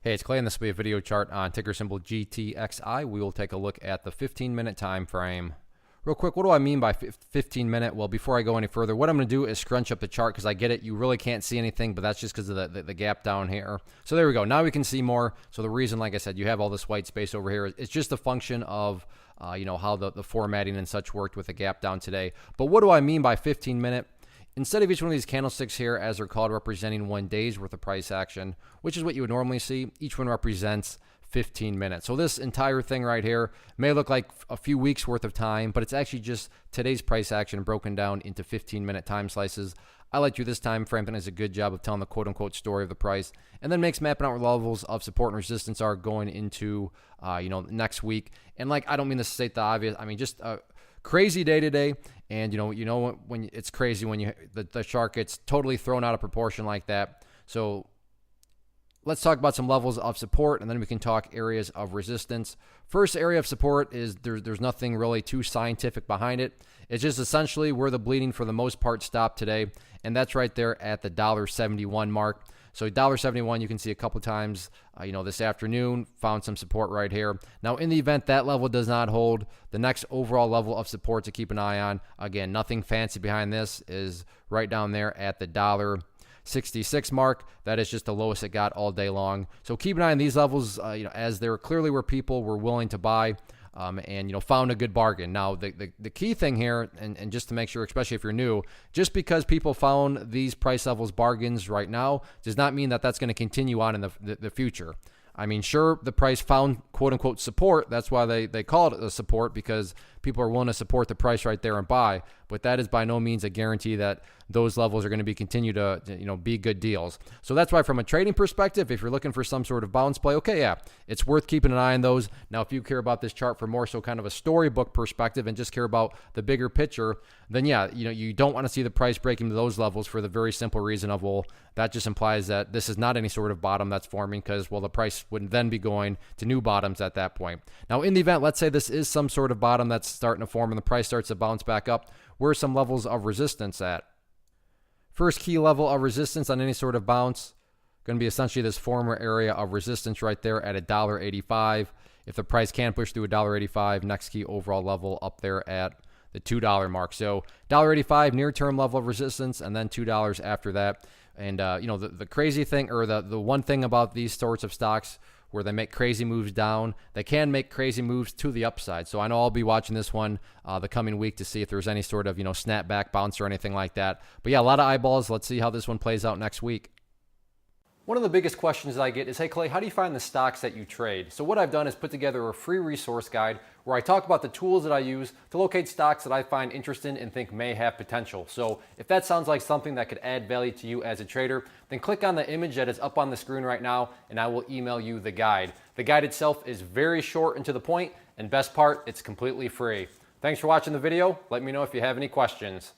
Hey, it's Clay, and this will be a video chart on ticker symbol GTXI. We will take a look at the 15-minute time frame. Real quick, what do I mean by 15-minute? Well, before I go any further, what I'm going to do is scrunch up the chart because I get it. You really can't see anything, but that's just because of the gap down here. So there we go. Now we can see more. So the reason, like I said, you have all this white space over here, it's just a function of how the formatting and such worked with the gap down today. But what do I mean by 15-minute? Instead of each one of these candlesticks here, as they're called, representing 1 day's worth of price action, which is what you would normally see, each one represents 15 minutes. So this entire thing right here may look like a few weeks worth of time, but it's actually just today's price action broken down into 15-minute time slices. I like to this time frame, and does a good job of telling the quote-unquote story of the price, and then makes mapping out where levels of support and resistance are going into next week. And like, I don't mean to state the obvious. I mean, just crazy day today, and when it's crazy when the chart gets totally thrown out of proportion like that. So let's talk about some levels of support, and then we can talk areas of resistance. First area of support is there's nothing really too scientific behind it. It's just essentially where the bleeding for the most part stopped today, and that's right there at the $1.71 mark. So $1.71, you can see a couple times, this afternoon, found some support right here. Now, in the event that level does not hold, the next overall level of support to keep an eye on, again, nothing fancy behind this, is right down there at the $1.66 mark. That is just the lowest it got all day long. So keep an eye on these levels, as they're clearly where people were willing to buy. And found a good bargain. Now, the key thing here, and just to make sure, especially if you're new, just because people found these price levels bargains right now does not mean that that's going to continue on in the future. I mean, sure, the price found quote-unquote support. That's why they call it a support, because people are willing to support the price right there and buy. But that is by no means a guarantee that those levels are going to continue to be good deals. So that's why, from a trading perspective, if you're looking for some sort of bounce play, okay, yeah, it's worth keeping an eye on those. Now, if you care about this chart for more so kind of a storybook perspective and just care about the bigger picture, then yeah, you don't want to see the price breaking to those levels for the very simple reason of, well, that just implies that this is not any sort of bottom that's forming, because, well, the price would then be going to new bottoms at that point. Now, in the event, let's say this is some sort of bottom that's starting to form and the price starts to bounce back up, where are some levels of resistance at? First key level of resistance on any sort of bounce, going to be essentially this former area of resistance right there at $1.85. If the price can push through $1.85, next key overall level up there at the $2 mark. So $1.85 near-term level of resistance, and then $2 after that. And the crazy thing, or the one thing about these sorts of stocks where they make crazy moves down, they can make crazy moves to the upside. So I know I'll be watching this one the coming week to see if there's any sort of snapback bounce or anything like that. But yeah, a lot of eyeballs. Let's see how this one plays out next week. One of the biggest questions I get is, hey Clay, how do you find the stocks that you trade? So what I've done is put together a free resource guide where I talk about the tools that I use to locate stocks that I find interesting and think may have potential. So if that sounds like something that could add value to you as a trader, then click on the image that is up on the screen right now, and I will email you the guide. The guide itself is very short and to the point, and best part, it's completely free. Thanks for watching the video. Let me know if you have any questions.